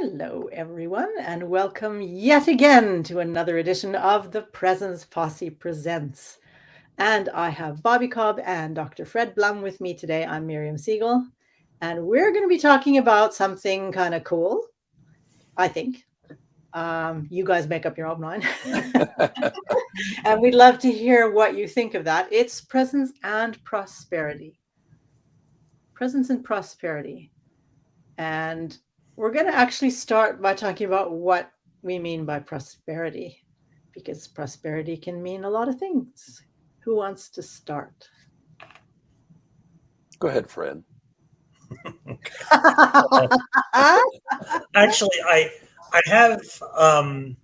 Hello, everyone, and welcome yet again to another edition of the Presence Posse Presents. And I have Bobby Cobb and Dr. Fred Blum with me today. I'm Miriam Siegel, and we're going to be talking about something kind of cool, I think. You guys make up your own mind. And we'd love to hear what you think of that. It's presence and prosperity. Presence and prosperity. And we're going to actually start by talking about what we mean by prosperity, because prosperity can mean a lot of things. Who wants to start? Go ahead, Fred. Actually, I have I'm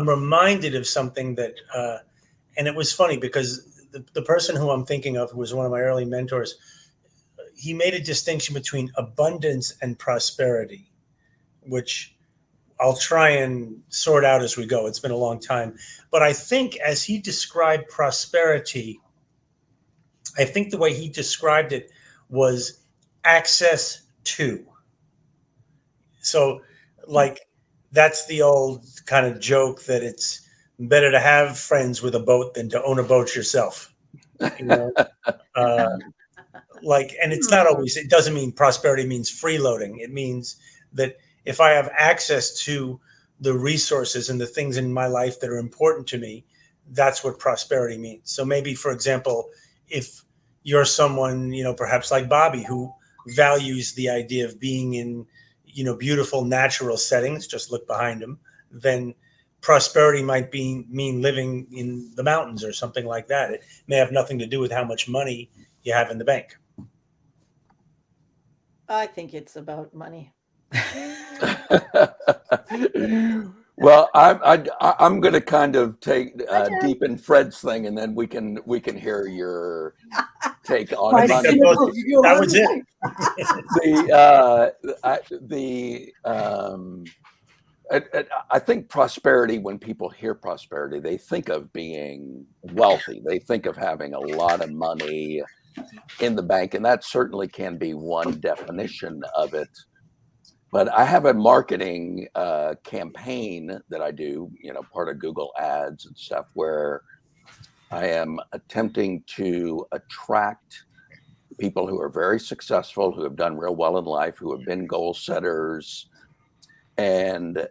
reminded of something that and it was funny because the person who I'm thinking of, who was one of my early mentors, he made a distinction between abundance and prosperity, which I'll try and sort out as we go. It's been a long time. But I think as he described prosperity, I think the way he described it was access to. So, like, that's the old kind of joke that it's better to have friends with a boat than to own a boat yourself. You know? And it's not always, it doesn't mean prosperity means freeloading. It means that if I have access to the resources and the things in my life that are important to me, that's what prosperity means. So maybe, for example, if you're someone, perhaps like Bobby, who values the idea of being in, beautiful natural settings, just look behind him, then prosperity might mean living in the mountains or something like that. It may have nothing to do with how much money you have in the bank. I think it's about money. Well, I'm going to kind of take deepen Fred's thing, and then we can hear your take on money. That was it. I think prosperity, when people hear prosperity, they think of being wealthy. They think of having a lot of money in the bank, and that certainly can be one definition of it. But I have a marketing campaign that I do, part of Google Ads and stuff, where I am attempting to attract people who are very successful, who have done real well in life, who have been goal setters, and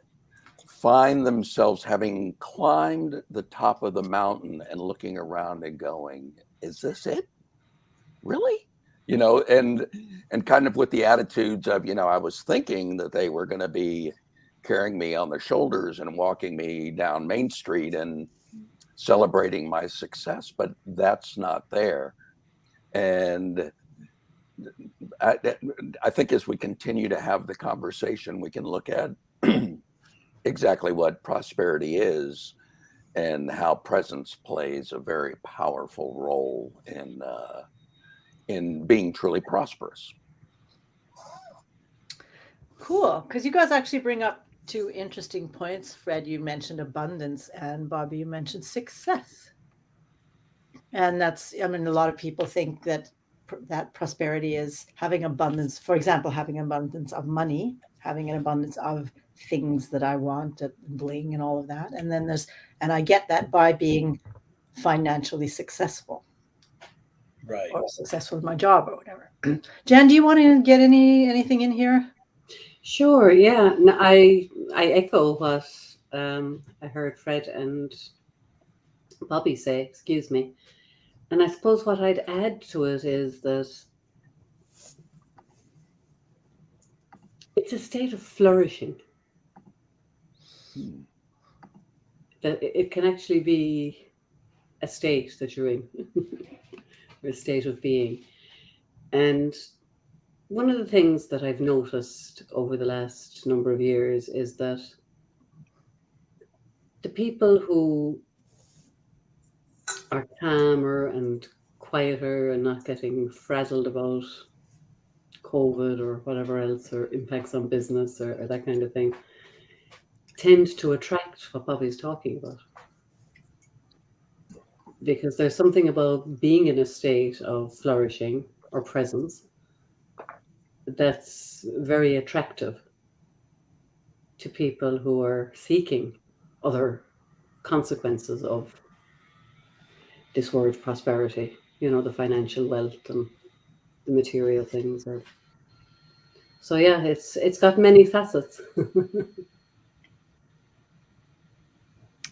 find themselves having climbed the top of the mountain and looking around and going, is this it? Really? And kind of with the attitudes of, I was thinking that they were going to be carrying me on their shoulders and walking me down Main Street and celebrating my success, but that's not there. And I think as we continue to have the conversation, we can look at exactly what prosperity is and how presence plays a very powerful role in being truly prosperous. Cool, because you guys actually bring up two interesting points. Fred, you mentioned abundance, and Bobby, you mentioned success. And that's, a lot of people think that prosperity is having abundance, for example, having abundance of money, having an abundance of things that I want, bling and all of that. And then and I get that by being financially successful. Right. Or successful in my job or whatever. Jen, do you want to get anything in here? Sure, yeah. No, I echo what I heard Fred and Bobby say, excuse me. And I suppose what I'd add to it is that it's a state of flourishing. That it can actually be a state that you're in, or a state of being. And one of the things that I've noticed over the last number of years is that the people who are calmer and quieter and not getting frazzled about COVID or whatever else, or impacts on business or that kind of thing, tend to attract what Bobby's talking about. Because there's something about being in a state of flourishing or presence that's very attractive. to people who are seeking other consequences of this word prosperity, the financial wealth and the material things. So yeah, it's got many facets.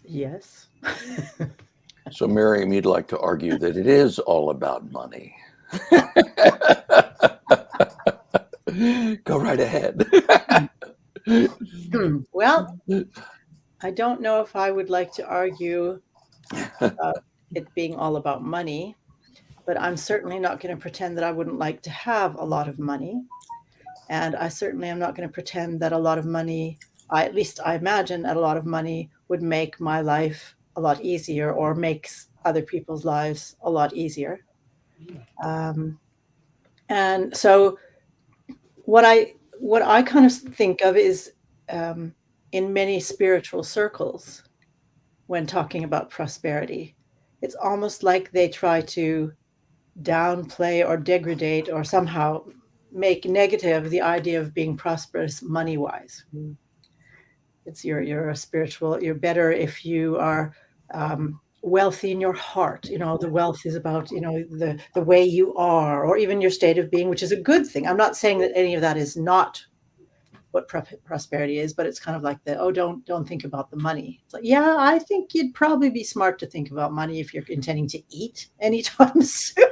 Yes. So, Miriam, you'd like to argue that it is all about money. Go right ahead. Well, I don't know if I would like to argue about it being all about money, but I'm certainly not going to pretend that I wouldn't like to have a lot of money. And I certainly am not going to pretend that a lot of money, at least I imagine that a lot of money would make my life a lot easier or makes other people's lives a lot easier. And so what I kind of think of is in many spiritual circles when talking about prosperity, it's almost like they try to downplay or degrade or somehow make negative the idea of being prosperous money wise. It's you're a spiritual, you're better if you are wealthy in your heart. The wealth is about, the way you are, or even your state of being, which is a good thing. I'm not saying that any of that is not what prosperity is, but it's kind of like don't think about the money. It's like, yeah, I think you'd probably be smart to think about money if you're intending to eat anytime soon.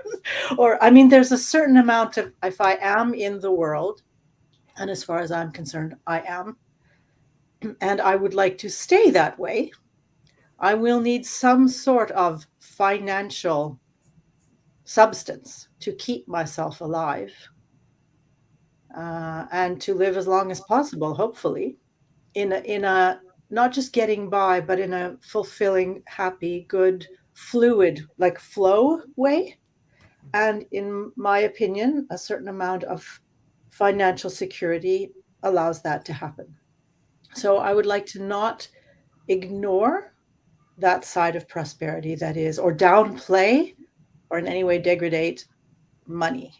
Or, I mean, there's a certain amount of, if I am in the world, and as far as I'm concerned, I am, and I would like to stay that way, I will need some sort of financial substance to keep myself alive, and to live as long as possible, hopefully, in a not just getting by, but in a fulfilling, happy, good, fluid, like flow way. And in my opinion, a certain amount of financial security allows that to happen. So I would like to not ignore that side of prosperity, that is, or downplay or in any way degrade money.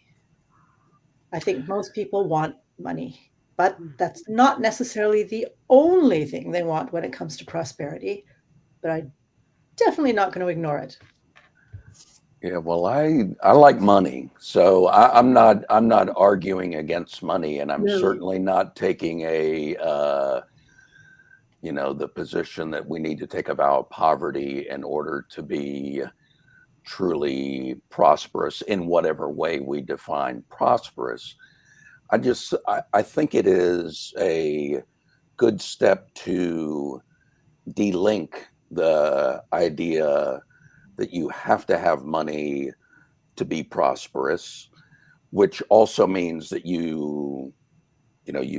I think most people want money, but that's not necessarily the only thing they want when it comes to prosperity. But I'm definitely not going to ignore it. Yeah, well, I like money, so I'm not arguing against money, and I'm No. certainly not taking the position that we need to take a vow of poverty in order to be truly prosperous in whatever way we define prosperous. I think it is a good step to delink the idea that you have to have money to be prosperous, which also means that you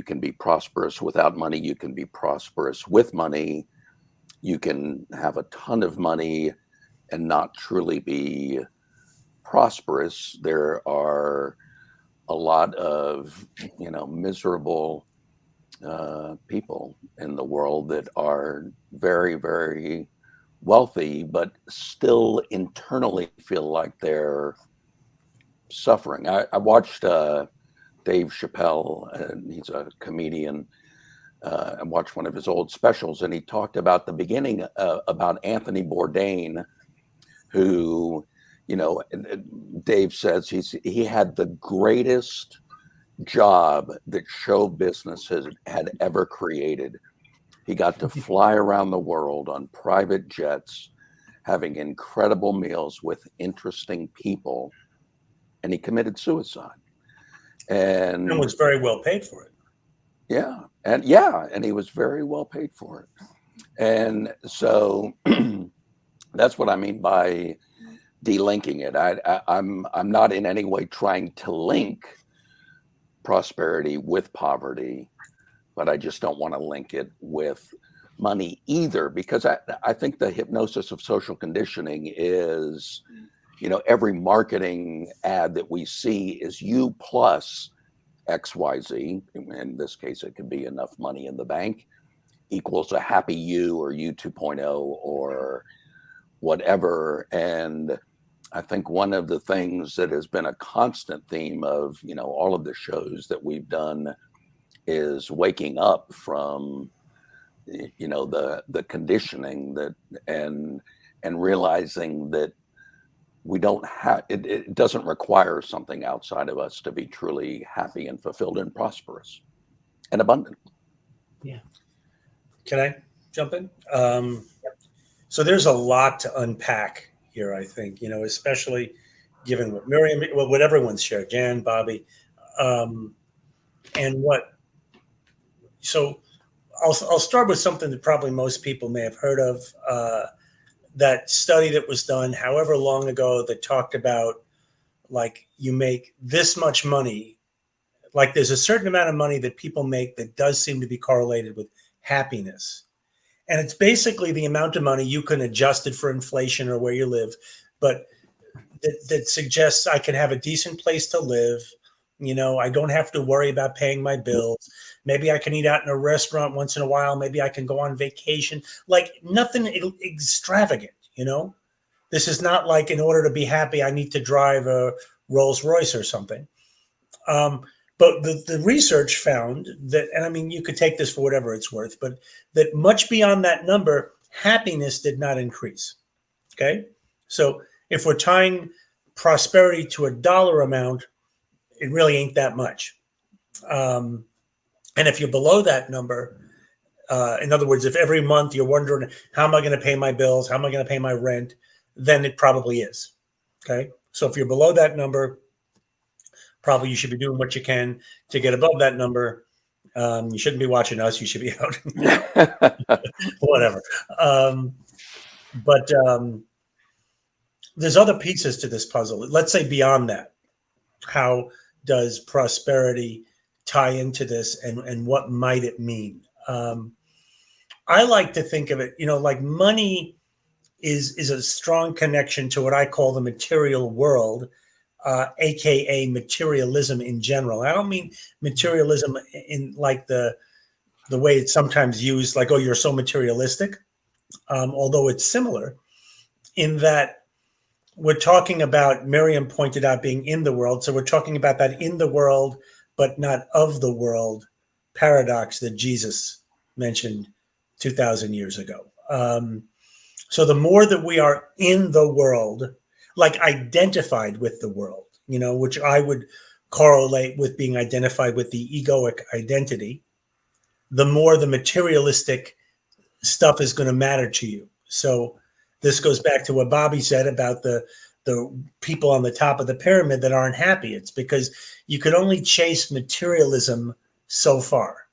can be prosperous without money, you can be prosperous with money, you can have a ton of money and not truly be prosperous. There are a lot of miserable people in the world that are very, very wealthy, but still internally feel like they're suffering. I watched Dave Chappelle, and he's a comedian. I watched one of his old specials, and he talked about the beginning about Anthony Bourdain, who, Dave says he had the greatest job that show business had ever created. He got to fly around the world on private jets, having incredible meals with interesting people, and he committed suicide. And was very well paid for it. Yeah, and he was very well paid for it. And so that's what I mean by delinking it. I'm not in any way trying to link prosperity with poverty, but I just don't want to link it with money either, because I think the hypnosis of social conditioning is, every marketing ad that we see is you plus XYZ. In this case, it could be enough money in the bank equals a happy you or you 2.0 or whatever. And I think one of the things that has been a constant theme of, all of the shows that we've done is waking up from the conditioning that and realizing that we don't have it doesn't require something outside of us to be truly happy and fulfilled and prosperous and abundant. Yeah. Can I jump in? So there's a lot to unpack here, I think, especially given what Miriam, what everyone's shared, Jan, Bobby, and so I'll start with something that probably most people may have heard of, that study that was done however long ago that talked about, like, you make this much money, like there's a certain amount of money that people make that does seem to be correlated with happiness. And it's basically the amount of money you can adjust it for inflation or where you live, but that suggests I can have a decent place to live. I don't have to worry about paying my bills. Maybe I can eat out in a restaurant once in a while. Maybe I can go on vacation, like nothing extravagant. This is not like, in order to be happy, I need to drive a Rolls Royce or something. But the research found that, and I mean, you could take this for whatever it's worth, but that much beyond that number, happiness did not increase. Okay. So if we're tying prosperity to a dollar amount, it really ain't that much. And if you're below that number, in other words, if every month you're wondering, how am I going to pay my bills? How am I going to pay my rent? Then it probably is. Okay. So if you're below that number, probably you should be doing what you can to get above that number. You shouldn't be watching us. You should be out. Whatever. But there's other pieces to this puzzle. Let's say beyond that, how does prosperity tie into this, and what might it mean? I like to think of it, like money is a strong connection to what I call the material world, aka materialism in general. I don't mean materialism in like the way it's sometimes used, like, oh, you're so materialistic, although it's similar in that we're talking about, Miriam pointed out, being in the world. So we're talking about that in the world, but not of the world paradox that Jesus mentioned 2,000 years ago. So the more that we are in the world, like identified with the world, which I would correlate with being identified with the egoic identity, the more the materialistic stuff is going to matter to you. So this goes back to what Bobby said about the people on the top of the pyramid that aren't happy. It's because you could only chase materialism so far,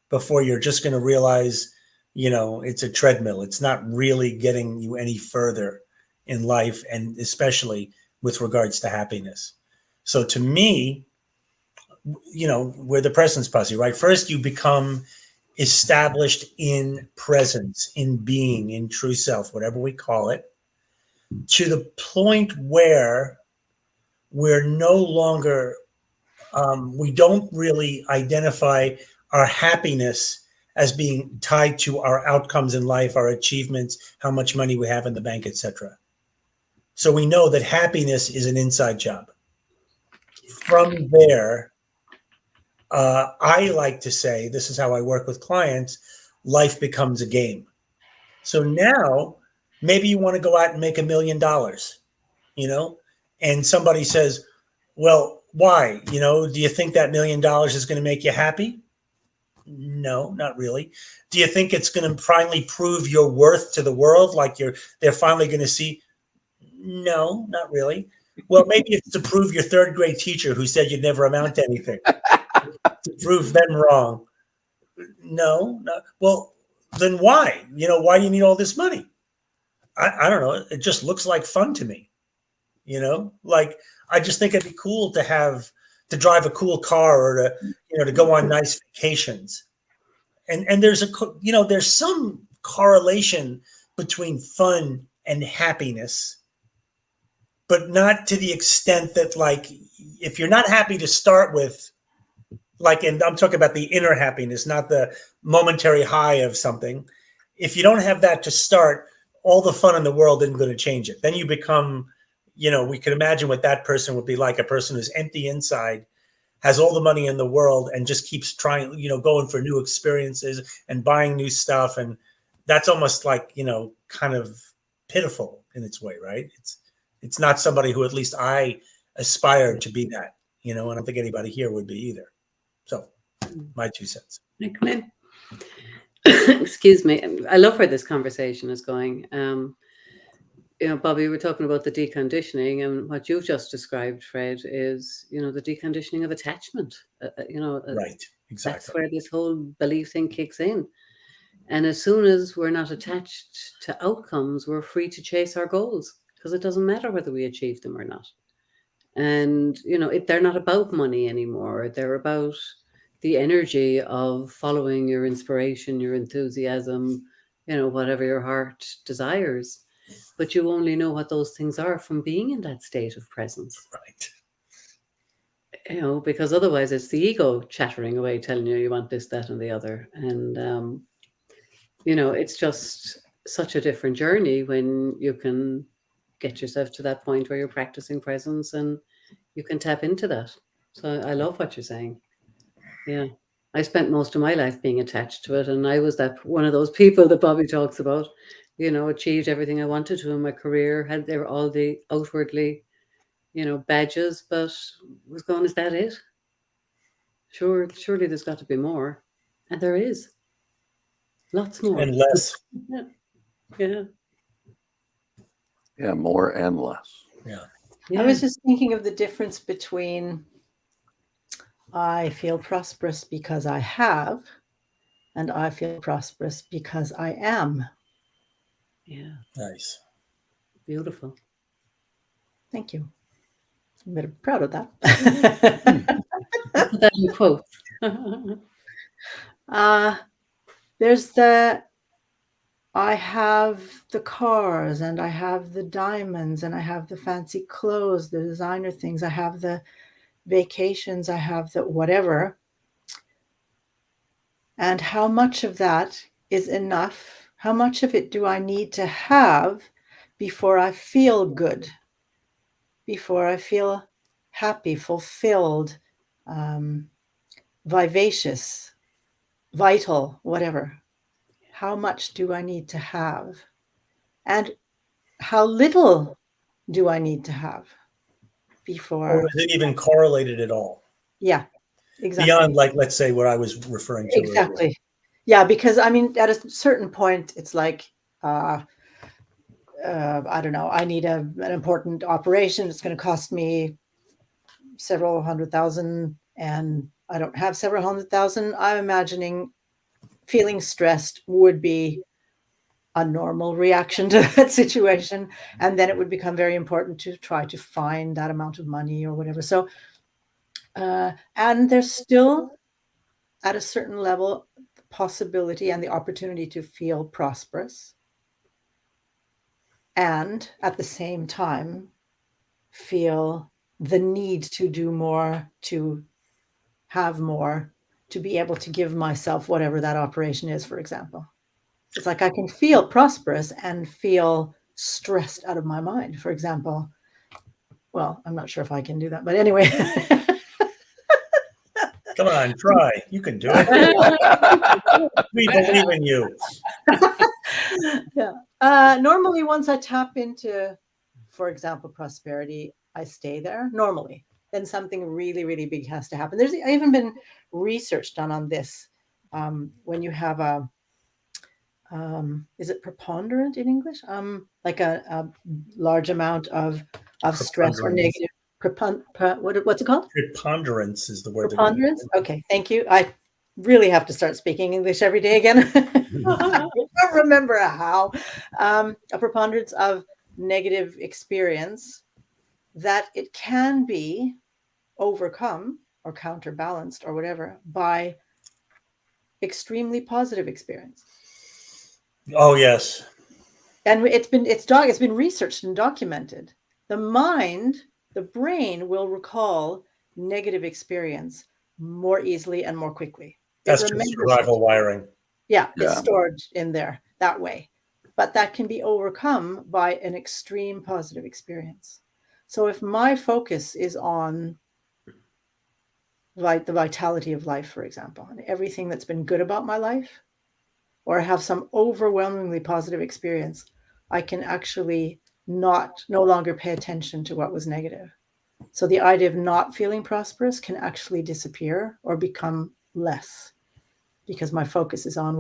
before you're just going to realize, it's a treadmill. It's not really getting you any further in life, and especially with regards to happiness. So to me, we're the presence posse, right? First, you become established in presence, in being, in true self, whatever we call it, to the point where we're no longer, we don't really identify our happiness as being tied to our outcomes in life, our achievements, how much money we have in the bank, etc. So we know that happiness is an inside job. From there, I like to say, this is how I work with clients, life becomes a game. So now maybe you want to go out and make $1 million, and somebody says, well, why? Do you think that $1 million is going to make you happy? No, not really. Do you think it's going to finally prove your worth to the world? Like they're finally going to see? No, not really. Well, maybe it's to prove your third grade teacher who said you'd never amount to anything, to prove them wrong. No. Well, then why? Why do you need all this money? I don't know. It just looks like fun to me. Like, I just think it'd be cool to drive a cool car, or to go on nice vacations. And there's there's some correlation between fun and happiness, but not to the extent that, like, if you're not happy to start with, like, and I'm talking about the inner happiness, not the momentary high of something. If you don't have that to start, all the fun in the world isn't going to change it. Then you become, we can imagine what that person would be like, a person who's empty inside, has all the money in the world and just keeps trying, going for new experiences and buying new stuff. And that's almost like, kind of pitiful in its way, right? It's not somebody who, at least I aspired to be that, I don't think anybody here would be either. So my 2 cents. Excuse me. I love where this conversation is going. Bobby, we're talking about the deconditioning, and what you've just described, Fred, is, the deconditioning of attachment. Right. Exactly. That's where this whole belief thing kicks in. And as soon as we're not attached to outcomes, we're free to chase our goals, because it doesn't matter whether we achieve them or not. And, they're not about money anymore. They're about the energy of following your inspiration, your enthusiasm, whatever your heart desires. But you only know what those things are from being in that state of presence. Right. Because otherwise it's the ego chattering away, telling you want this, that, and the other. And, it's just such a different journey when you can get yourself to that point where you're practicing presence and you can tap into that. So I love what you're saying. Yeah. I spent most of my life being attached to it. And I was one of those people that Bobby talks about, achieved everything I wanted to in my career, had there all the outwardly, badges, but was going, is that it? Surely there's got to be more. And there is. Lots more. And less. Yeah. Yeah, more and less. Yeah. I was just thinking of the difference between I feel prosperous because I have, and I feel prosperous because I am. Yeah. Nice. Beautiful. Thank you. I'm a bit proud of that. Put that in quotes. There's I have the cars, and I have the diamonds, and I have the fancy clothes, the designer things, I have the vacations, I have the whatever. And how much of that is enough? How much of it do I need to have before I feel good, before I feel happy, fulfilled, vivacious, vital, whatever? How much do I need to have? And how little do I need to have before? Or is it even correlated at all? Yeah, exactly. Beyond, like, let's say what I was referring to. Exactly. Earlier. Yeah, because I mean, at a certain point, it's like, I don't know, I need an important operation. It's going to cost me several $100,000, and I don't have several $100,000. I'm imagining feeling stressed would be a normal reaction to that situation. And then it would become very important to try to find that amount of money or whatever. So, and there's still, at a certain level, the possibility and the opportunity to feel prosperous. And at the same time, feel the need to do more, to have more, to be able to give myself whatever that operation is, for example. It's like I can feel prosperous and feel stressed out of my mind, for example. Well, I'm not sure if I can do that, but anyway. Come on, try. You can do it. We believe in you. Yeah. Normally, once I tap into, for example, prosperity, I stay there normally. Then something really, really big has to happen. There's even been research done on this. When you have a, is it preponderant in English? Like a large amount of stress or negative. What's it called? Preponderance is the word. Preponderance. Okay, thank you. I really have to start speaking English every day again. I don't remember how. A preponderance of negative experience, that it can be overcome or counterbalanced or whatever by extremely positive experience. Oh, yes. And it's been researched and documented. The mind, the brain will recall negative experience more easily and more quickly. That's just survival wiring. Yeah, it's stored in there that way. But that can be overcome by an extreme positive experience. So if my focus is on the vitality of life, for example, and everything that's been good about my life, or I have some overwhelmingly positive experience, I can actually no longer pay attention to what was negative. So the idea of not feeling prosperous can actually disappear or become less, because my focus is on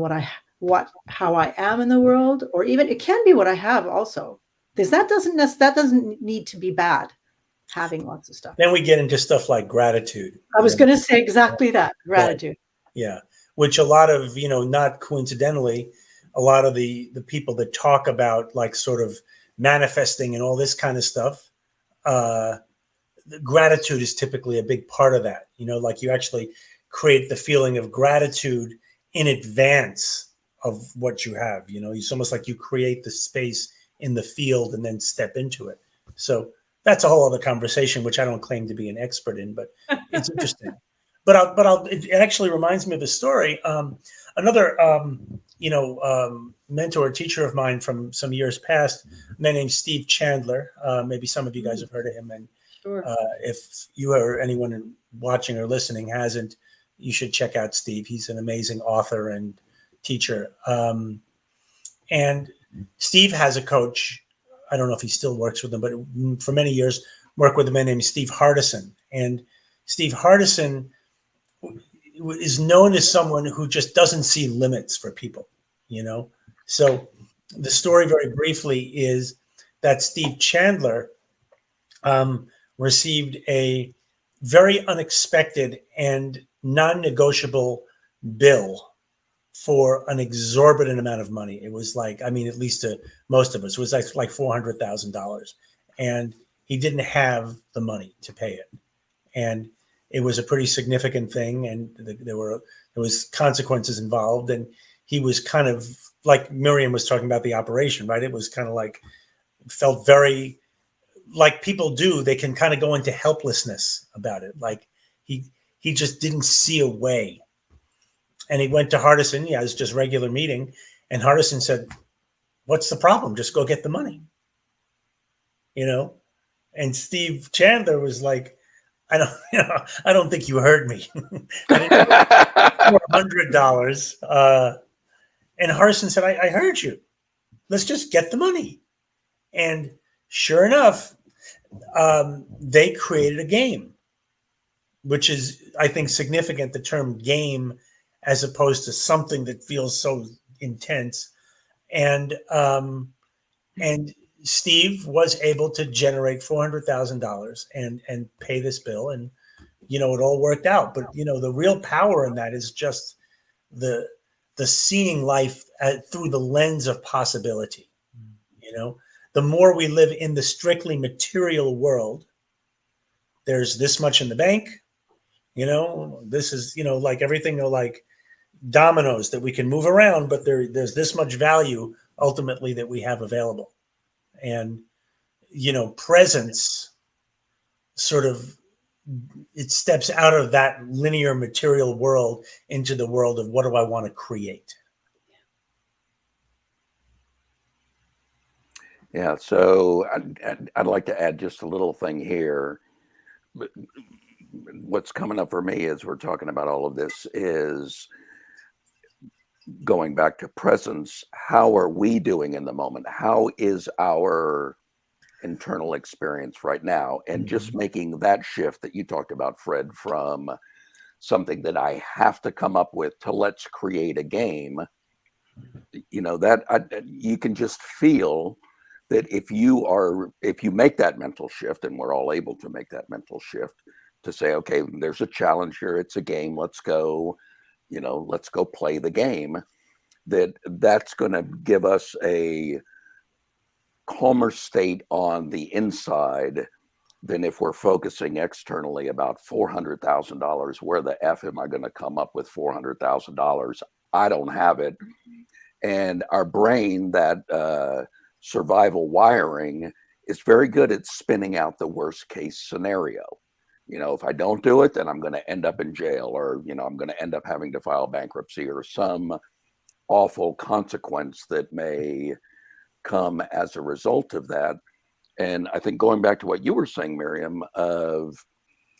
how I am in the world, or even it can be what I have also. Because that doesn't need to be bad, having lots of stuff. Then we get into stuff like gratitude. I was going to say exactly that, gratitude. Yeah, which a lot of, not coincidentally, a lot of the people that talk about like sort of manifesting and all this kind of stuff, gratitude is typically a big part of that. Like you actually create the feeling of gratitude in advance of what you have. It's almost like you create the space in the field and then step into it. So that's a whole other conversation, which I don't claim to be an expert in, but it's interesting. It actually reminds me of a story. Another, mentor, teacher of mine from some years past, a man named Steve Chandler. Maybe some of you guys have heard of him. And Sure. if you or anyone watching or listening hasn't, you should check out Steve. He's an amazing author and teacher. And Steve has a coach. I don't know if he still works with him, but for many years worked with a man named Steve Hardison. And Steve Hardison is known as someone who just doesn't see limits for people, So the story very briefly is that Steve Chandler received a very unexpected and non-negotiable bill for an exorbitant amount of money. It was like, at least to most of us, it was like $400,000. And he didn't have the money to pay it. And it was a pretty significant thing. And there was consequences involved. And he was kind of like Miriam was talking about the operation, right? It was kind of like, felt very like people do. They can kind of go into helplessness about it. Like he just didn't see a way. And he went to Hardison. Yeah, it was just regular meeting. And Hardison said, "What's the problem? Just go get the money." And Steve Chandler was like, I don't think you heard me. $400. And Hardison said, I heard you. Let's just get the money. And sure enough, they created a game, which is, I think, significant, the term game, as opposed to something that feels so intense. And Steve was able to generate $400,000 and pay this bill. And, it all worked out. But, the real power in that is just the seeing life through the lens of possibility. The more we live in the strictly material world, there's this much in the bank, this is, like everything, like dominoes that we can move around, but there's this much value ultimately that we have available. And, presence sort of, it steps out of that linear material world into the world of what do I want to create? Yeah, so I'd like to add just a little thing here. What's coming up for me as we're talking about all of this is going back to presence. How are we doing in the moment? How is our internal experience right now? And just making that shift that you talked about, Fred, from something that I have to come up with to let's create a game, that you can just feel that if you make that mental shift, and we're all able to make that mental shift to say, okay, there's a challenge here, it's a game, let's go play the game, that's going to give us a calmer state on the inside than if we're focusing externally about $400,000. Where the F am I going to come up with $400,000? I don't have it. And our brain, that survival wiring, is very good at spinning out the worst case scenario. If I don't do it, then I'm going to end up in jail, or, I'm going to end up having to file bankruptcy, or some awful consequence that may come as a result of that. And I think going back to what you were saying, Miriam, of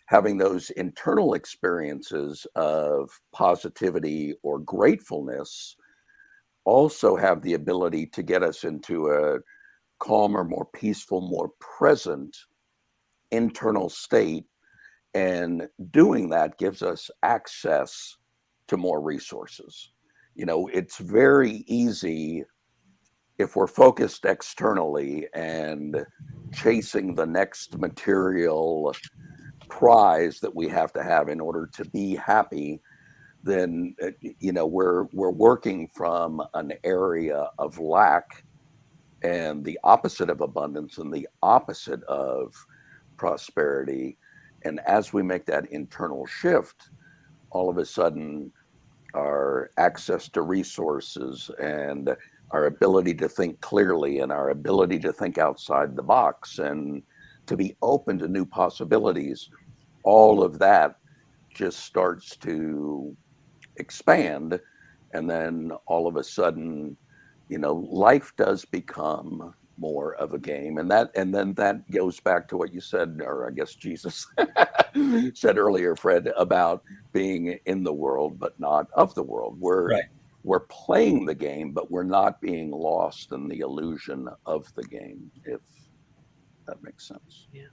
having those internal experiences of positivity or gratefulness also have the ability to get us into a calmer, more peaceful, more present internal state. And doing that gives us access to more resources. It's very easy if we're focused externally and chasing the next material prize that we have to have in order to be happy, then we're working from an area of lack, and the opposite of abundance and the opposite of prosperity. And as we make that internal shift, all of a sudden our access to resources and our ability to think clearly and our ability to think outside the box and to be open to new possibilities, all of that just starts to expand. And then all of a sudden, life does become more of a game. And then that goes back to what you said, or I guess Jesus said earlier, Fred, about being in the world but not of the world. We're playing the game, but we're not being lost in the illusion of the game, if that makes sense. Yeah.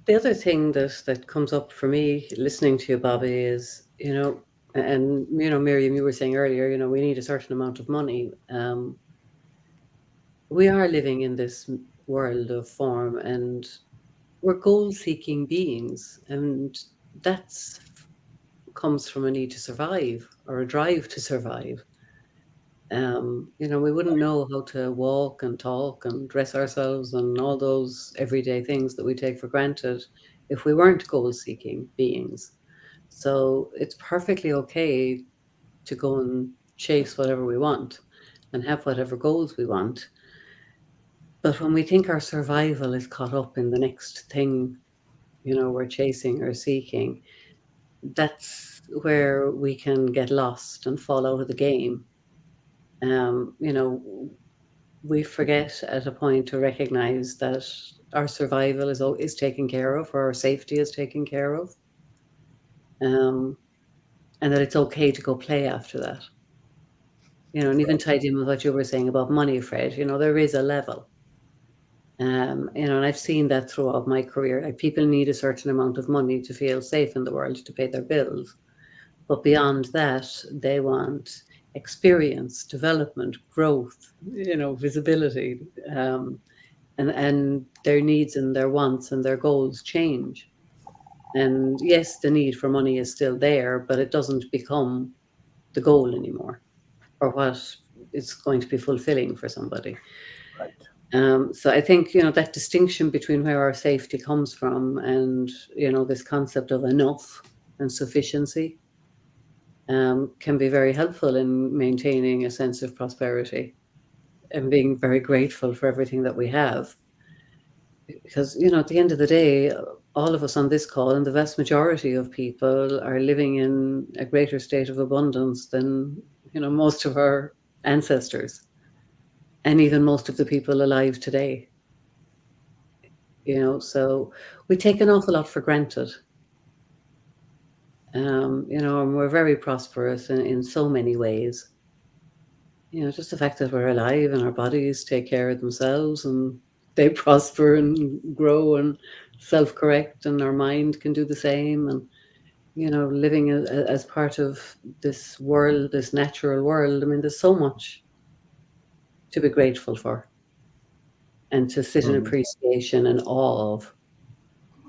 The other thing that comes up for me listening to you, Bobby, is, and, Miriam, you were saying earlier, we need a certain amount of money. We are living in this world of form, and we're goal-seeking beings, and that's comes from a need to survive, or a drive to survive. We wouldn't know how to walk and talk and dress ourselves and all those everyday things that we take for granted if we weren't goal-seeking beings. So it's perfectly okay to go and chase whatever we want and have whatever goals we want. But when we think our survival is caught up in the next thing, we're chasing or seeking, that's where we can get lost and fall out of the game. We forget at a point to recognize that our survival is taken care of, or our safety is taken care of, and that it's okay to go play after that. And even tied in with what you were saying about money, Fred, there is a level. And I've seen that throughout my career. Like, people need a certain amount of money to feel safe in the world, to pay their bills. But beyond that, they want experience, development, growth, visibility, and their needs and their wants and their goals change. And yes, the need for money is still there, but it doesn't become the goal anymore, or what is going to be fulfilling for somebody. Right. So I think, that distinction between where our safety comes from and, this concept of enough and sufficiency can be very helpful in maintaining a sense of prosperity and being very grateful for everything that we have. Because, at the end of the day, all of us on this call and the vast majority of people are living in a greater state of abundance than, most of our ancestors. And even most of the people alive today, so we take an awful lot for granted. And we're very prosperous in so many ways. Just the fact that we're alive and our bodies take care of themselves and they prosper and grow and self-correct, and our mind can do the same. And, living as part of this world, this natural world, there's so much to be grateful for and to sit in appreciation and awe of,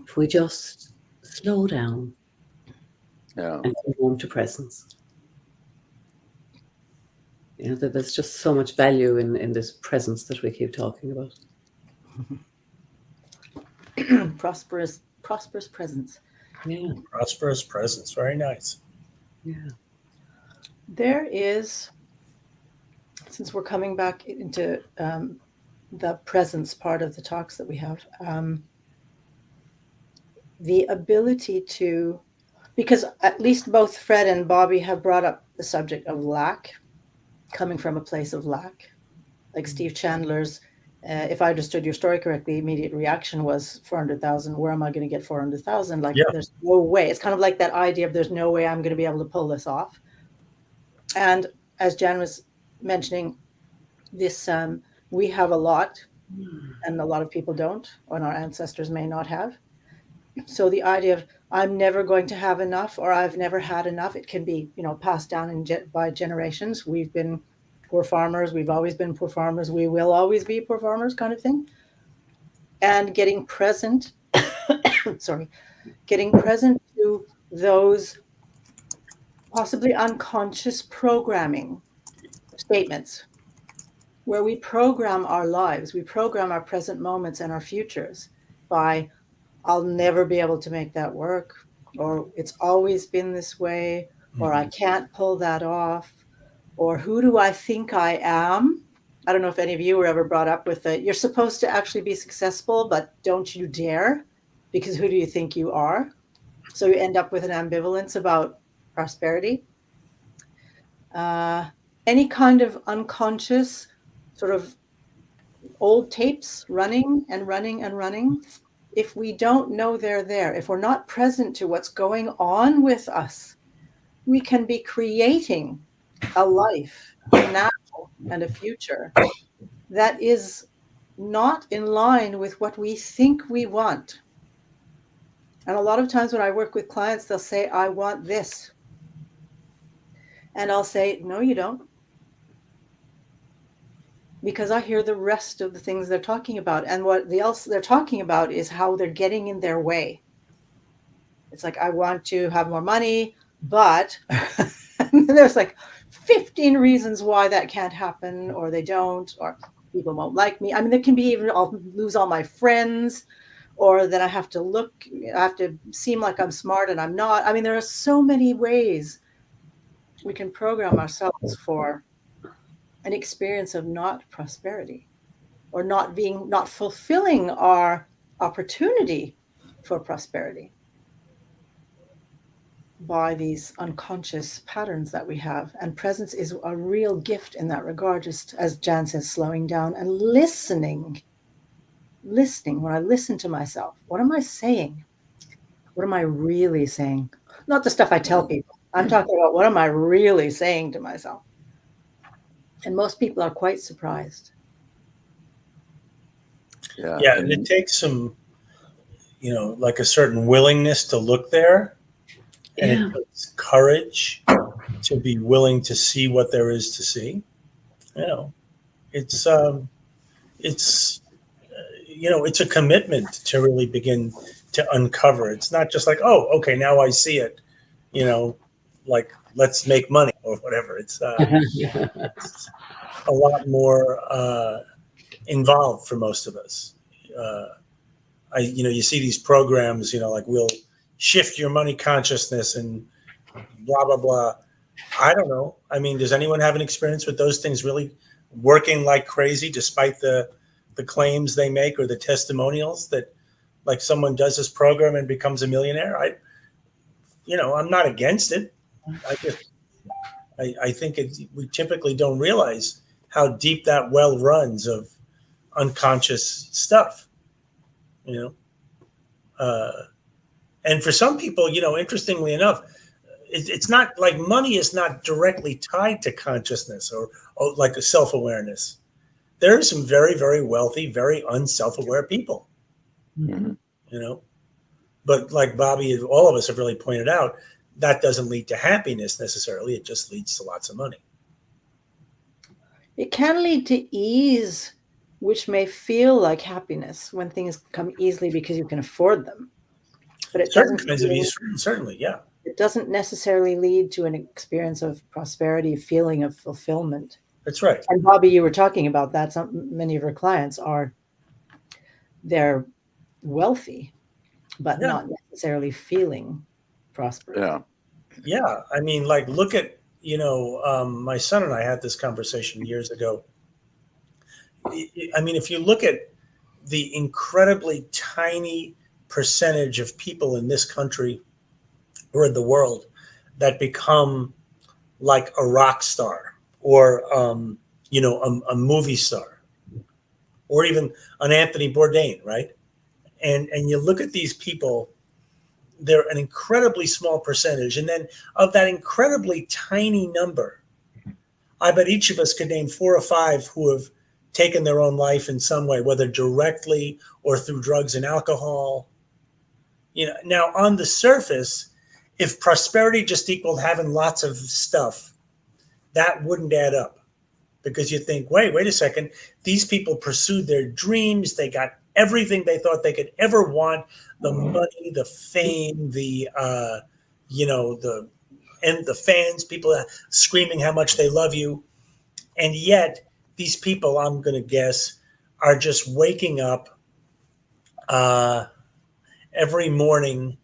if we just slow down and come home to presence. That there's just so much value in this presence that we keep talking about. Prosperous presence. Yeah. Prosperous presence. Very nice. Yeah. There is, since we're coming back into the presence part of the talks that we have, the ability to, because at least both Fred and Bobby have brought up the subject of lack, coming from a place of lack. Like Steve Chandler's If I understood your story correctly, immediate reaction was 400,000. Where am I going to get 400,000? Like, Yeah. there's no way. It's kind of like that idea of there's no way I'm going to be able to pull this off. And as Jan was mentioning, this we have a lot, and a lot of people don't, and our ancestors may not have. So the idea of I'm never going to have enough, or I've never had enough, it can be, passed down by generations. We've been poor farmers. We've always been poor farmers. We will always be poor farmers, kind of thing. And getting present, getting present to those possibly unconscious programming statements where we program our lives, we program our present moments and our futures by, I'll never be able to make that work, or it's always been this way, or I can't pull that off, or who do I think I am? I don't know if any of you were ever brought up with it. You're supposed to actually be successful, but don't you dare, because who do you think you are? So you end up with an ambivalence about prosperity. Any kind of unconscious sort of old tapes running and running and running. If we don't know they're there, if we're not present to what's going on with us, we can be creating a life, a now, and a future that is not in line with what we think we want. And a lot of times when I work with clients, they'll say, I want this. And I'll say, no, you don't. Because I hear the rest of the things they're talking about. And what else they're talking about is how they're getting in their way. It's like, I want to have more money, but there's like 15 reasons why that can't happen, or they don't, or people won't like me. I mean, there can be even, I'll lose all my friends, or then I have to seem like I'm smart and I'm not. I mean, there are so many ways we can program ourselves for an experience of not prosperity, or not fulfilling our opportunity for prosperity by these unconscious patterns that we have. And presence is a real gift in that regard, just as Jan says, slowing down and listening. When I listen to myself, what am I saying? What am I really saying? Not the stuff I tell people. I'm talking about what am I really saying to myself? And most people are quite surprised. Yeah, and it takes some, like a certain willingness to look there. And it takes courage to be willing to see what there is to see. It's a commitment to really begin to uncover. It's not just like, oh, okay, now I see it, like let's make money or whatever. It's a lot more involved for most of us. You see these programs, like we'll shift your money consciousness and blah, blah, blah. I don't know. I mean, does anyone have an experience with those things really working like crazy, despite the claims they make or the testimonials that like someone does this program and becomes a millionaire? I'm not against it. I think we typically don't realize how deep that well runs of unconscious stuff, and for some people, interestingly enough, it's not like money is not directly tied to consciousness or like a self-awareness. There are some very, very wealthy, very unself-aware people, but like Bobby, all of us have really pointed out, that doesn't lead to happiness necessarily. It just leads to lots of money. It can lead to ease, which may feel like happiness when things come easily because you can afford them. But it certain kinds of ease, certainly, yeah. It doesn't necessarily lead to an experience of prosperity, feeling of fulfillment. That's right. And Bobby, you were talking about that. Many of your clients they're wealthy, but not necessarily feeling prosperous. Yeah. I mean, like, look at, my son and I had this conversation years ago. I mean, if you look at the incredibly tiny percentage of people in this country or in the world that become like a rock star or, a movie star, or even an Anthony Bourdain, right? And you look at these people, they're an incredibly small percentage. And then of that incredibly tiny number, I bet each of us could name 4 or 5 who have taken their own life in some way, whether directly or through drugs and alcohol. Now on the surface, if prosperity just equaled having lots of stuff, that wouldn't add up, because you think, wait a second, these people pursued their dreams, they got everything they thought they could ever want, the money, the fame, the the fans, people screaming how much they love you. And yet these people, I'm going to guess, are just waking up every morning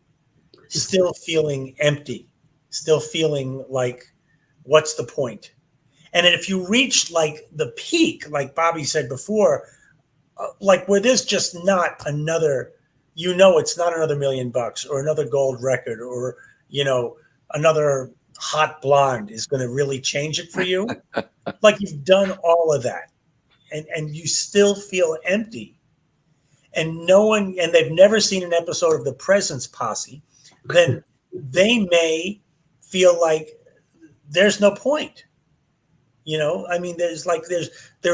still feeling empty, still feeling like, what's the point? And if you reach like the peak, like Bobby said before, like where there's just not another, it's not another $1,000,000 or another gold record, or, another hot blonde is going to really change it for you. Like you've done all of that, and you still feel empty. And they've never seen an episode of The Presence Posse, then they may feel like there's no point. I mean, there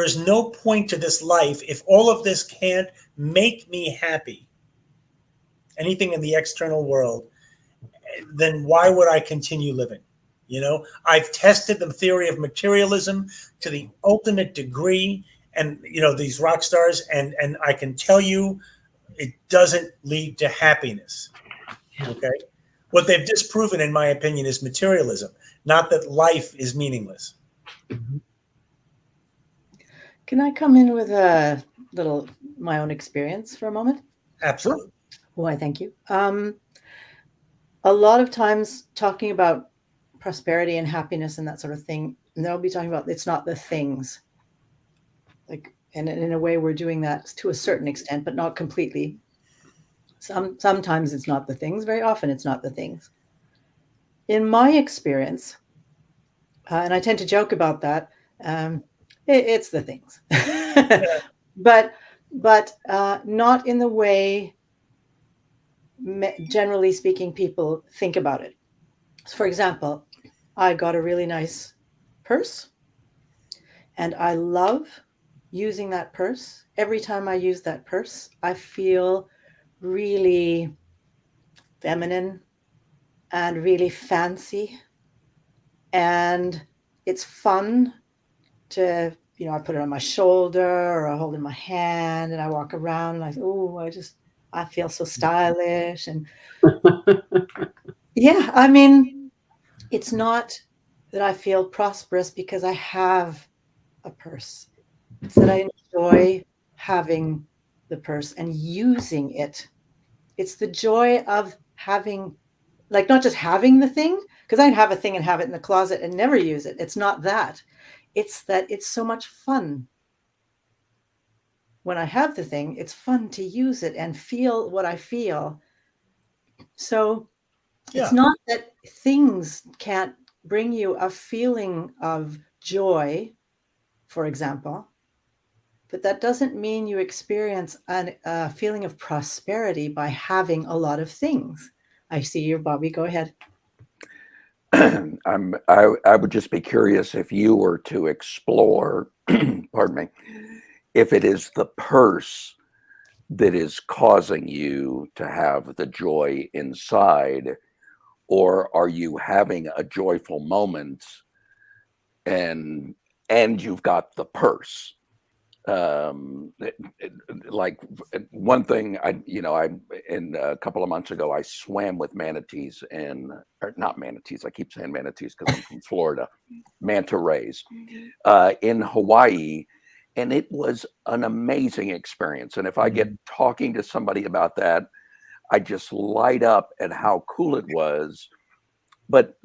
is no point to this life if all of this can't make me happy. Anything in the external world, then why would I continue living? I've tested the theory of materialism to the ultimate degree, and these rock stars, and I can tell you, it doesn't lead to happiness. Okay, what they've disproven, in my opinion, is materialism, not that life is meaningless. Can I come in with a little my own experience for a moment? Absolutely. Why, thank you. A lot of times talking about prosperity and happiness and that sort of thing, and they'll be talking about it's not the things. Like, and in a way, we're doing that to a certain extent, but not completely. Sometimes it's not the things. Very often, it's not the things. In my experience, and I tend to joke about that, it's the things, but not in the way, generally speaking, people think about it. So for example, I got a really nice purse, and I love using that purse. Every time I use that purse, I feel really feminine and really fancy, and it's fun to, I put it on my shoulder, or I hold it in my hand, and I walk around, and I feel so stylish. And yeah, I mean, it's not that I feel prosperous because I have a purse. It's that I enjoy having the purse and using it. It's the joy of having, like, not just having the thing, because I'd have a thing and have it in the closet and never use it. It's not that. It's that it's so much fun. When I have the thing, it's fun to use it and feel what I feel. So it's not that things can't bring you a feeling of joy, for example, but that doesn't mean you experience a feeling of prosperity by having a lot of things. I see you, Bobby. Go ahead. I would just be curious if you were to explore, pardon me, if it is the purse that is causing you to have the joy inside, or are you having a joyful moment and you've got the purse? Like one thing, I in a couple of months ago, I swam with manatees, or not manatees. I keep saying manatees because I'm from Florida. Manta rays in Hawaii, and it was an amazing experience. And if I get talking to somebody about that, I just light up at how cool it was. But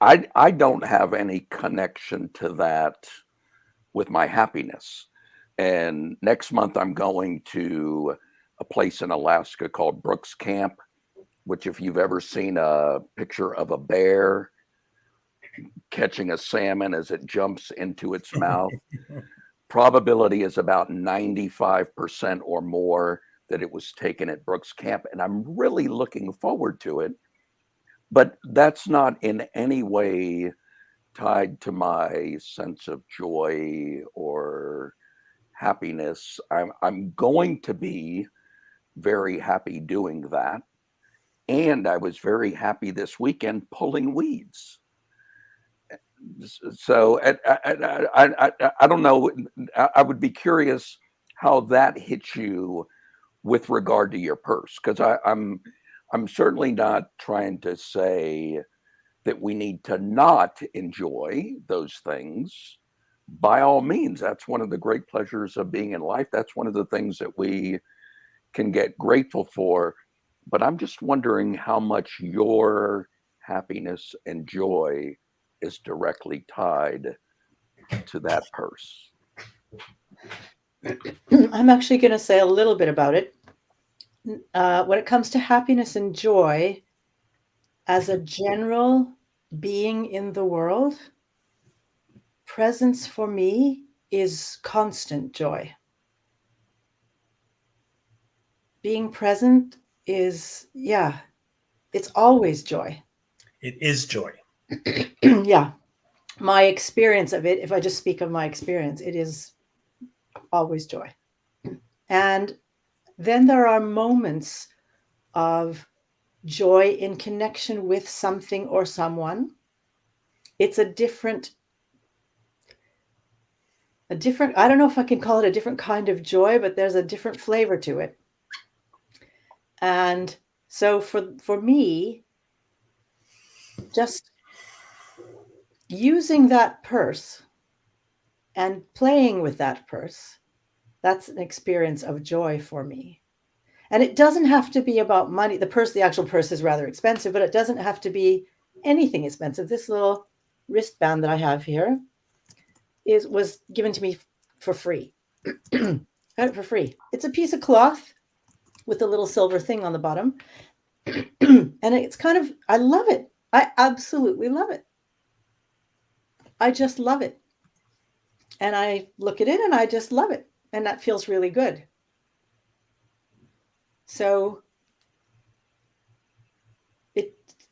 I don't have any connection to that with my happiness. And next month I'm going to a place in Alaska called Brooks Camp, which, if you've ever seen a picture of a bear catching a salmon as it jumps into its mouth, probability is about 95% or more that it was taken at Brooks Camp, and I'm really looking forward to it. But that's not in any way tied to my sense of joy or happiness. I'm going to be very happy doing that. And I was very happy this weekend pulling weeds. So I don't know. I would be curious how that hits you with regard to your purse, because I'm certainly not trying to say that we need to not enjoy those things. By all means, that's one of the great pleasures of being in life. That's one of the things that we can get grateful for. But I'm just wondering how much your happiness and joy is directly tied to that purse. I'm actually going to say a little bit about it. When it comes to happiness and joy, as a general being in the world, presence for me is constant joy. Being present is, it's always joy. It is joy. Yeah. My experience of it, if I just speak of my experience, it is always joy. And then there are moments of joy in connection with something or someone. It's a different, I don't know if I can call it a different kind of joy, but there's a different flavor to it. And so for me, just using that purse and playing with that purse, that's an experience of joy for me. And it doesn't have to be about money. The actual purse is rather expensive, but it doesn't have to be anything expensive. This little wristband that I have here was given to me for free. Got it for free. It's a piece of cloth with a little silver thing on the bottom. And it's kind of, I love it. I absolutely love it. I just love it. And I look at it and I just love it. And that feels really good. So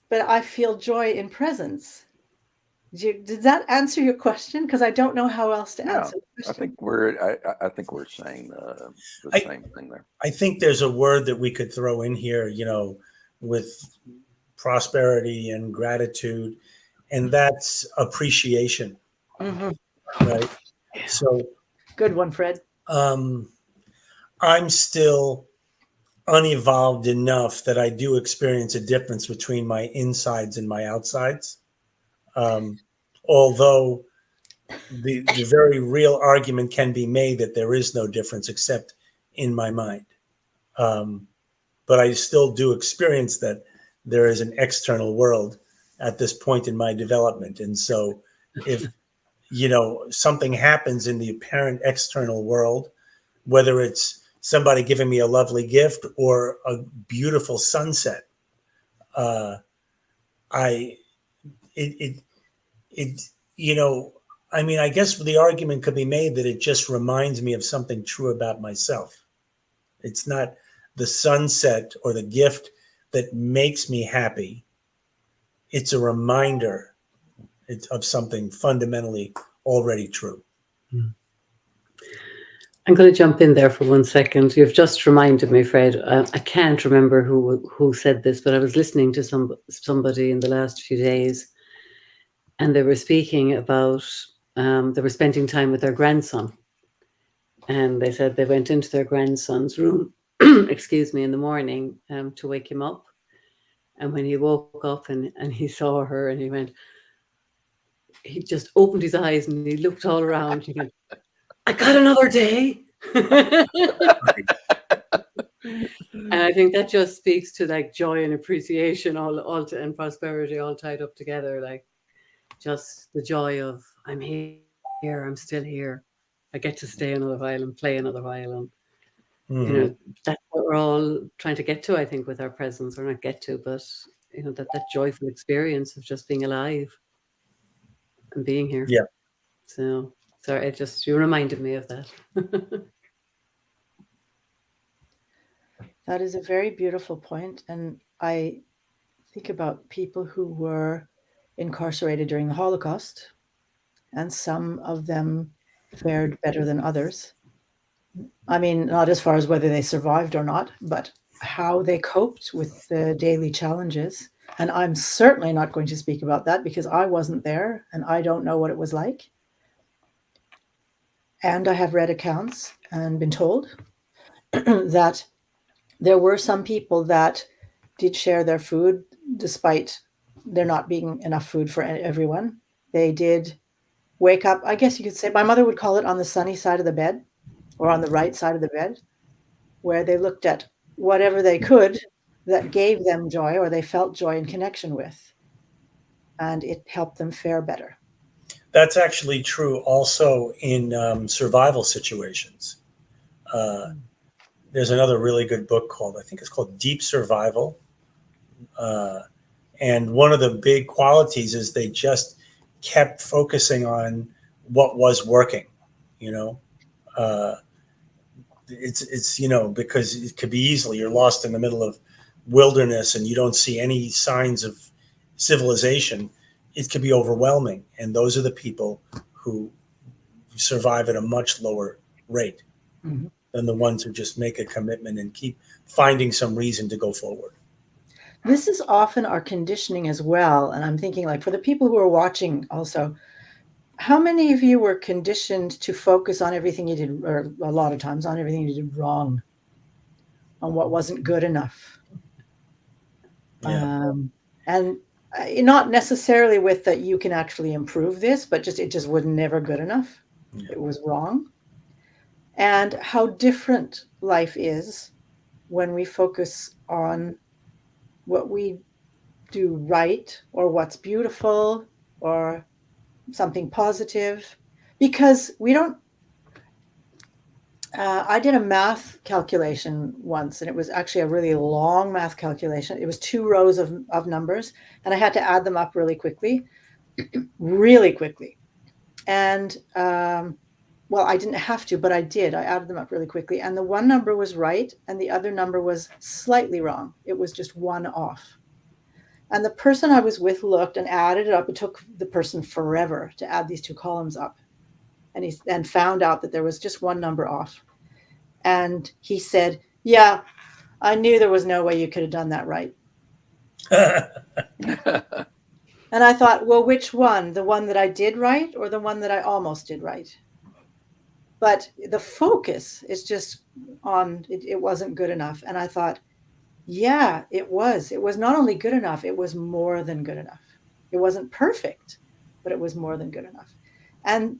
but I feel joy in presence. Did that answer your question? Because I don't know how else to answer the question. I think we're saying the same thing there. I think there's a word that we could throw in here, with prosperity and gratitude, and that's appreciation. Mm-hmm. Right. So good one, Fred. I'm still unevolved enough that I do experience a difference between my insides and my outsides. Although the very real argument can be made that there is no difference except in my mind. But I still do experience that there is an external world at this point in my development. And so if, something happens in the apparent external world, whether it's somebody giving me a lovely gift or a beautiful sunset, I guess the argument could be made that it just reminds me of something true about myself. It's not the sunset or the gift that makes me happy. It's a reminder of something fundamentally already true. I'm going to jump in there for 1 second. You've just reminded me, Fred. I can't remember who said this, but I was listening to somebody in the last few days, and they were speaking about they were spending time with their grandson, and they said they went into their grandson's room, excuse me, in the morning to wake him up, and when he woke up and he saw her, and he just opened his eyes and he looked all around. He went, "I got another day." And I think that just speaks to like joy and appreciation and prosperity all tied up together, like just the joy of I'm here, I'm still here, I get to stay another while and play another while, and that's what we're all trying to get to, I think, with our presence, or not get to, but that joyful experience of just being alive and being here. Yeah. So Sorry, you reminded me of that. That is a very beautiful point. And I think about people who were incarcerated during the Holocaust, and some of them fared better than others. I mean, not as far as whether they survived or not, but how they coped with the daily challenges. And I'm certainly not going to speak about that because I wasn't there and I don't know what it was like. And I have read accounts and been told that there were some people that did share their food despite there not being enough food for everyone. They did wake up, I guess you could say, my mother would call it on the sunny side of the bed or on the right side of the bed, where they looked at whatever they could that gave them joy or they felt joy and connection with, and it helped them fare better. That's actually true also in survival situations. There's another really good book I think it's called Deep Survival. And one of the big qualities is they just kept focusing on what was working, you know. It's because it could be easily, you're lost in the middle of wilderness and you don't see any signs of civilization. It could be overwhelming. And those are the people who survive at a much lower rate than the ones who just make a commitment and keep finding some reason to go forward. This is often our conditioning as well. And I'm thinking, like, for the people who are watching also, how many of you were conditioned to focus on everything you did, or a lot of times on everything you did wrong, on what wasn't good enough? Yeah. And not necessarily with that you can actually improve this, but it just was never good enough. Yeah. It was wrong. And how different life is when we focus on what we do right, or what's beautiful, or something positive, because we don't. I did a math calculation once, and it was actually a really long math calculation. It was 2 rows of numbers, and I had to add them up really quickly. And well, I didn't have to, but I did. I added them up really quickly, and the one number was right, and the other number was slightly wrong. It was just one off. And the person I was with looked and added it up. It took the person forever to add these 2 columns up. And he found out that there was just one number off. And he said, yeah, I knew there was no way you could have done that right. And I thought, well, which one? The one that I did right or the one that I almost did right? But the focus is just on it wasn't good enough. And I thought, yeah, it was. It was not only good enough, it was more than good enough. It wasn't perfect, but it was more than good enough. And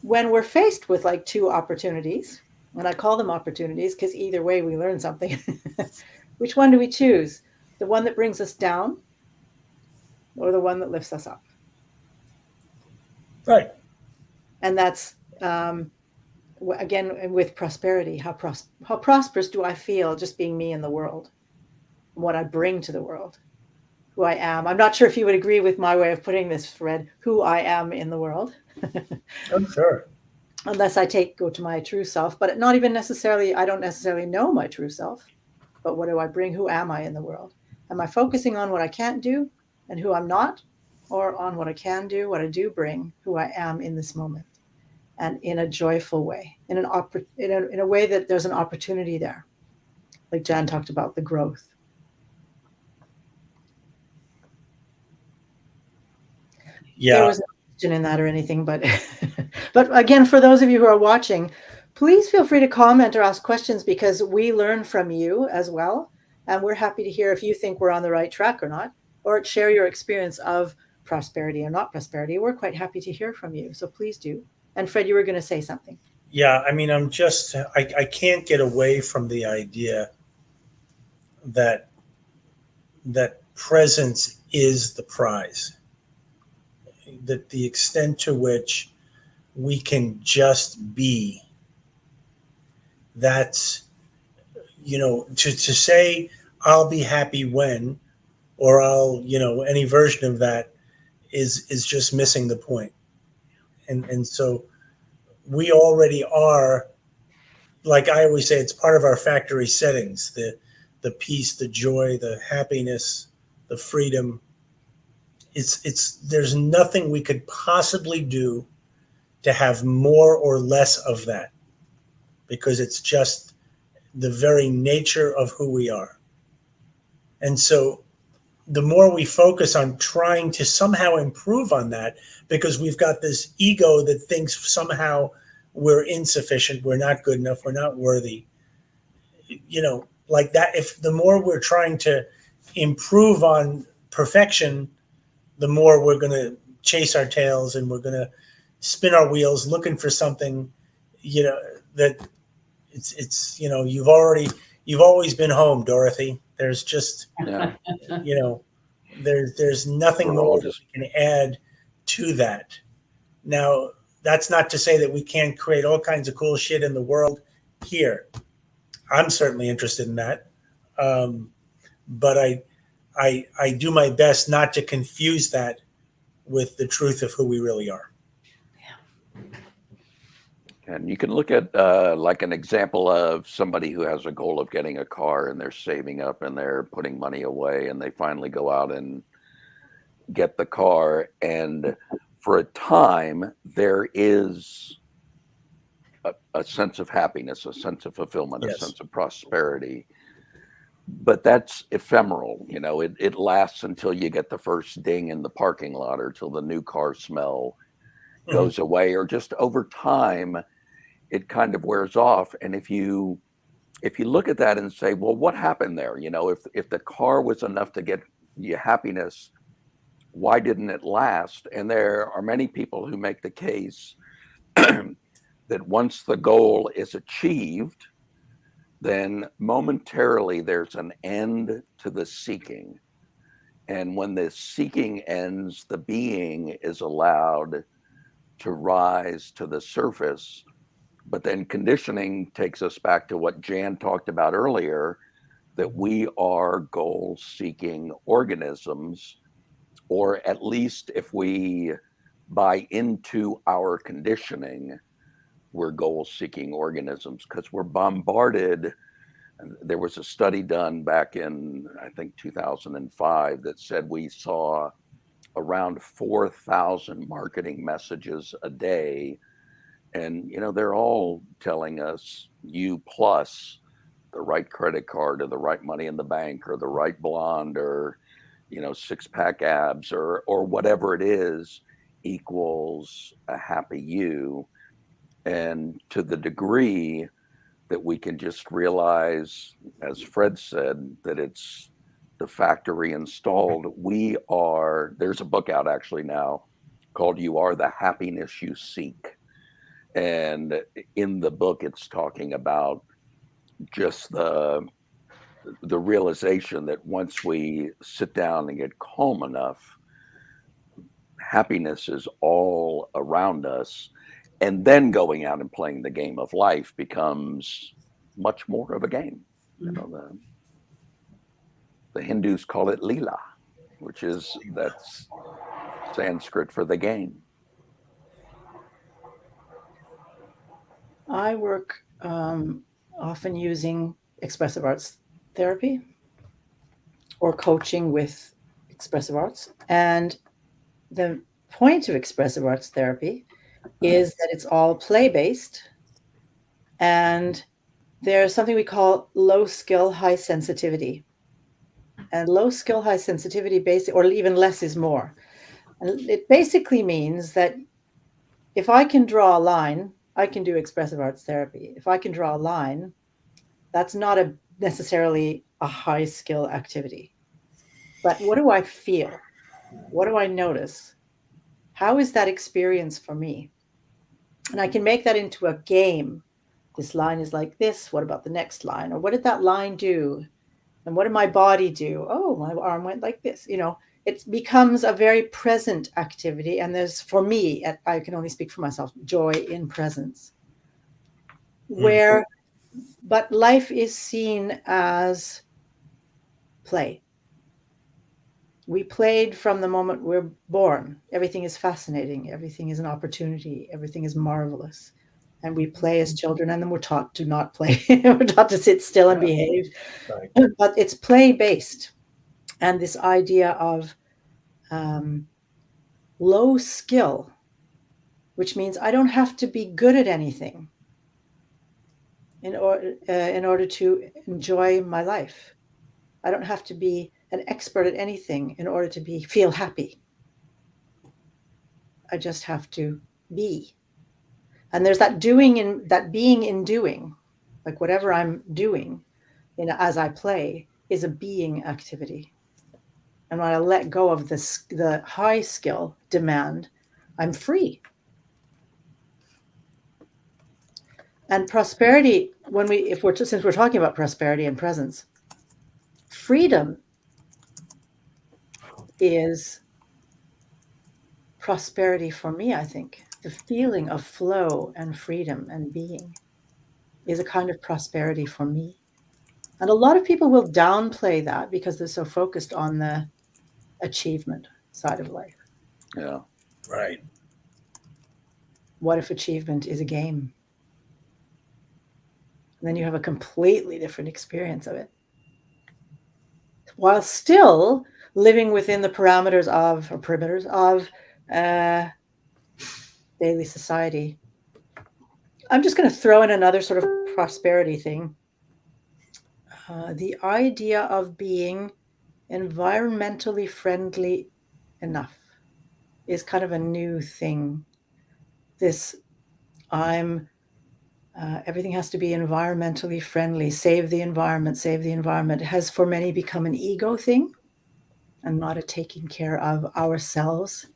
when we're faced with like 2 opportunities, and I call them opportunities because either way we learn something, which one do we choose? The one that brings us down or the one that lifts us up? Right. And that's, again, with prosperity, how prosperous do I feel just being me in the world, what I bring to the world, who I am. I'm not sure if you would agree with my way of putting this, Fred, who I am in the world. I'm sure. Unless I go to my true self, but not even necessarily, I don't necessarily know my true self, but what do I bring? Who am I in the world? Am I focusing on what I can't do and who I'm not, or on what I can do, what I do bring, who I am in this moment, and in a joyful way, in a way that there's an opportunity there, like Jan talked about, the growth. Yeah. There was no question in that or anything, but but again, for those of you who are watching, please feel free to comment or ask questions, because we learn from you as well. And we're happy to hear if you think we're on the right track or not, or share your experience of prosperity or not prosperity. We're quite happy to hear from you. So please do. And Fred, you were going to say something. Yeah, I mean, I can't get away from the idea that presence is the prize. That the extent to which we can just be, that's, to say I'll be happy when, or I'll, any version of that is just missing the point. And so we already are, like I always say, it's part of our factory settings, the peace, the joy, the happiness, the freedom. It's there's nothing we could possibly do to have more or less of that, because it's just the very nature of who we are. And so the more we focus on trying to somehow improve on that, because we've got this ego that thinks somehow we're insufficient, we're not good enough, we're not worthy, like that. If the more we're trying to improve on perfection, the more we're going to chase our tails, and we're going to spin our wheels looking for something, that you've always been home, Dorothy. There's just, Yeah. there's nothing We're more all that just we can add to that. Now, that's not to say that we can't create all kinds of cool shit in the world here. I'm certainly interested in that. But I do my best not to confuse that with the truth of who we really are. And you can look at like an example of somebody who has a goal of getting a car, and they're saving up and they're putting money away, and they finally go out and get the car. And for a time, there is a sense of happiness, a sense of fulfillment, Yes. a sense of prosperity. But that's ephemeral. It lasts until you get the first ding in the parking lot, or till the new car smell goes away, or just over time it kind of wears off. And if you look at that and say, well, what happened there? If the car was enough to get you happiness, why didn't it last? And there are many people who make the case that once the goal is achieved, then momentarily there's an end to the seeking. And when the seeking ends, the being is allowed to rise to the surface. But then conditioning takes us back to what Jan talked about earlier, that we are goal-seeking organisms, or at least if we buy into our conditioning, we're goal-seeking organisms, because we're bombarded. There was a study done back in, I think, 2005 that said we saw around 4,000 marketing messages a day. And, they're all telling us you plus the right credit card, or the right money in the bank, or the right blonde, or, six-pack abs, or whatever it is, equals a happy you. And to the degree that we can just realize, as Fred said, that it's the factory installed, there's a book out actually now called You Are the Happiness You Seek. And in the book, it's talking about just the realization that once we sit down and get calm enough, happiness is all around us. And then going out and playing the game of life becomes much more of a game. The Hindus call it Leela, that's Sanskrit for the game. I work often using expressive arts therapy or coaching with expressive arts. And the point of expressive arts therapy is that it's all play-based, and there's something we call low skill, high sensitivity. And low skill, high sensitivity, or even less is more. And it basically means that if I can draw a line, I can do expressive arts therapy. If I can draw a line, that's not necessarily a high skill activity. But what do I feel? What do I notice? How is that experience for me? And I can make that into a game. This line is like this. What about the next line? Or what did that line do? And what did my body do? Oh, my arm went like this. It becomes a very present activity. And there's, for me, I can only speak for myself, joy in presence. But life is seen as play. We played from the moment we're born. Everything is fascinating. Everything is an opportunity. Everything is marvelous. and we play as children, and then we're taught to not play. We're taught to sit still and behave. Right. But it's play-based. And this idea of low skill, which means I don't have to be good at anything in order to enjoy my life. I don't have to be an expert at anything in order to feel happy. I just have to be. And there's that doing in that being in doing, like whatever I'm doing, as I play is a being activity. And when I let go of the high skill demand, I'm free. And prosperity, since we're talking about prosperity and presence, freedom is prosperity for me, I think. The feeling of flow and freedom and being is a kind of prosperity for me. And a lot of people will downplay that because they're so focused on the achievement side of life. Yeah. Right. What if achievement is a game? And then you have a completely different experience of it, while still living within the parameters of daily society. I'm just going to throw in another sort of prosperity thing. The idea of being environmentally friendly enough is kind of a new thing. Everything has to be environmentally friendly. Save the environment, save the environment. It has for many become an ego thing and not a taking care of ourselves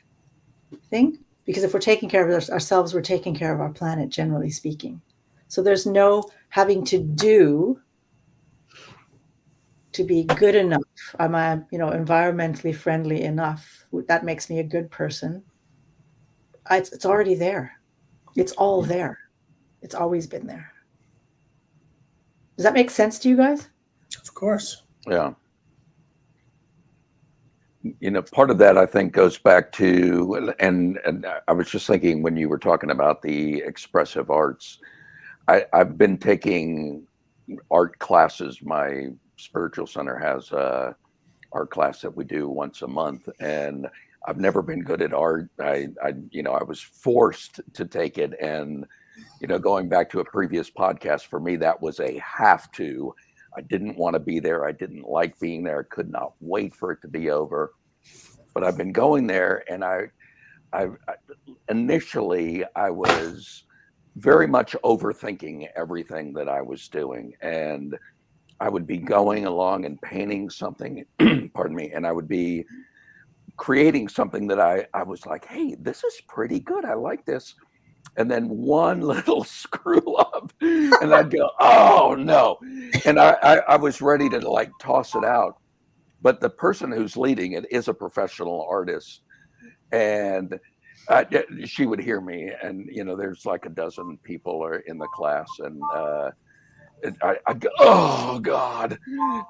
thing. Because if we're taking care of ourselves, we're taking care of our planet, generally speaking. So there's no having to do to be good enough. Am I, environmentally friendly enough? That makes me a good person. It's already there. It's all there. It's always been there. Does that make sense to you guys? Of course. Yeah. Part of that I think goes back to, and I was just thinking when you were talking about the expressive arts, I've been taking art classes. My spiritual center has a art class that we do once a month, and I've never been good at art. I was forced to take it, and going back to a previous podcast, for me that was a have to. I didn't want to be there. I didn't like being there. I could not wait for it to be over. But I've been going there, and I initially I was very much overthinking everything that I was doing, and I would be going along and painting something, pardon me, and I would be creating something that I was like, hey, this is pretty good. I like this. And then one little screw up, and I'd go, oh no. And I was ready to like toss it out. But the person who's leading it is a professional artist. And she would hear me. And, there's like a dozen people are in the class. And I go, oh God.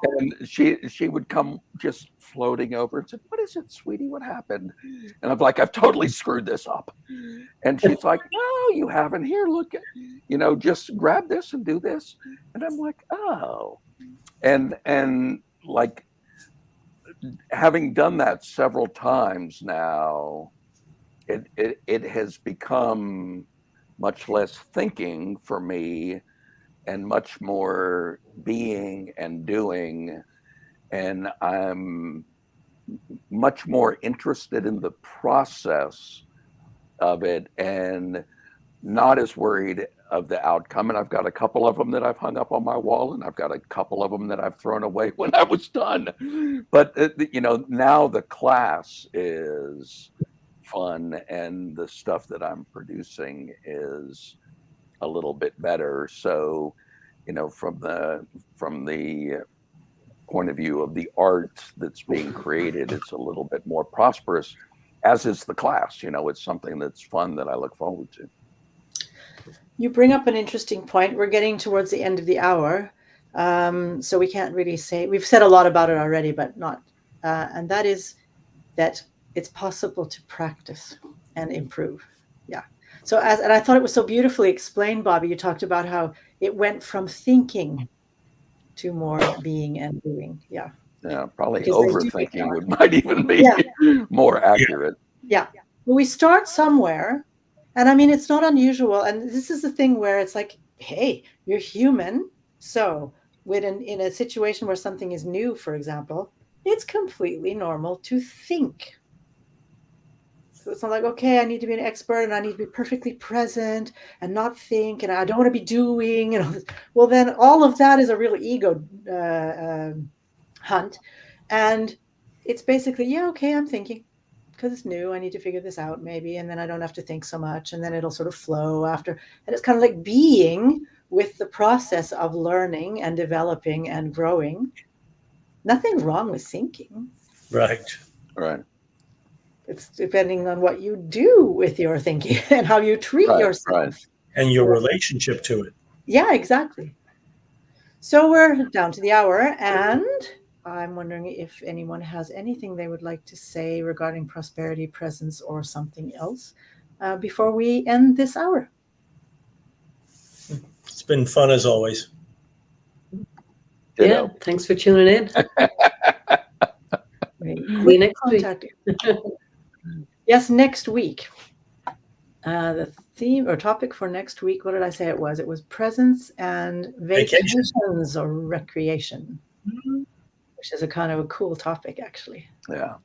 And she would come just floating over and said, what is it, sweetie? What happened? And I'm like, I've totally screwed this up. And she's like, no, you haven't. Here, look at, just grab this and do this. And I'm like, oh. And like having done that several times now, it has become much less thinking for me and much more being and doing. And I'm much more interested in the process of it and not as worried of the outcome. And I've got a couple of them that I've hung up on my wall, and I've got a couple of them that I've thrown away when I was done. But, now the class is fun, and the stuff that I'm producing is a little bit better. So, from the point of view of the art that's being created, it's a little bit more prosperous, as is the class. It's something that's fun that I look forward to. You bring up an interesting point. We're getting towards the end of the hour. So we can't really say, we've said a lot about it already, but not, and that is that it's possible to practice and improve. Yeah. So and I thought it was so beautifully explained, Bobby. You talked about how it went from thinking to more being and doing. Yeah. Yeah, probably Because they do overthinking might even be more accurate. Yeah. Well, we start somewhere. And I mean, it's not unusual. And this is the thing where it's like, hey, you're human. So in a situation where something is new, for example, it's completely normal to think. So it's not like, okay, I need to be an expert and I need to be perfectly present and not think, and I don't want to be doing, and all this. Well, then all of that is a real ego hunt. And it's basically, yeah, okay, I'm thinking because it's new. I need to figure this out maybe. And then I don't have to think so much. And then it'll sort of flow after. And it's kind of like being with the process of learning and developing and growing. Nothing wrong with thinking. Right. Right. It's depending on what you do with your thinking and how you treat yourself. Right. And your relationship to it. Yeah, exactly. So we're down to the hour, and I'm wondering if anyone has anything they would like to say regarding prosperity, presence, or something else before we end this hour. It's been fun as always. Ditto. Yeah, thanks for tuning in. See you next week. Yes, next week. The theme or topic for next week, what did I say it was? It was presence and vacations or recreation, which is a kind of a cool topic, actually. Yeah.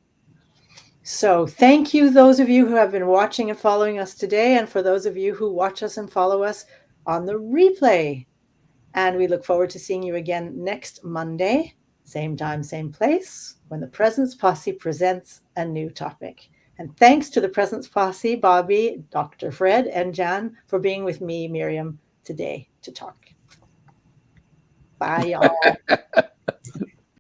So thank you, those of you who have been watching and following us today, and for those of you who watch us and follow us on the replay. And we look forward to seeing you again next Monday, same time, same place, when the Presence Posse presents a new topic. And thanks to the Presence Posse, Bobby, Dr. Fred, and Jan for being with me, Miriam, today to talk. Bye, y'all.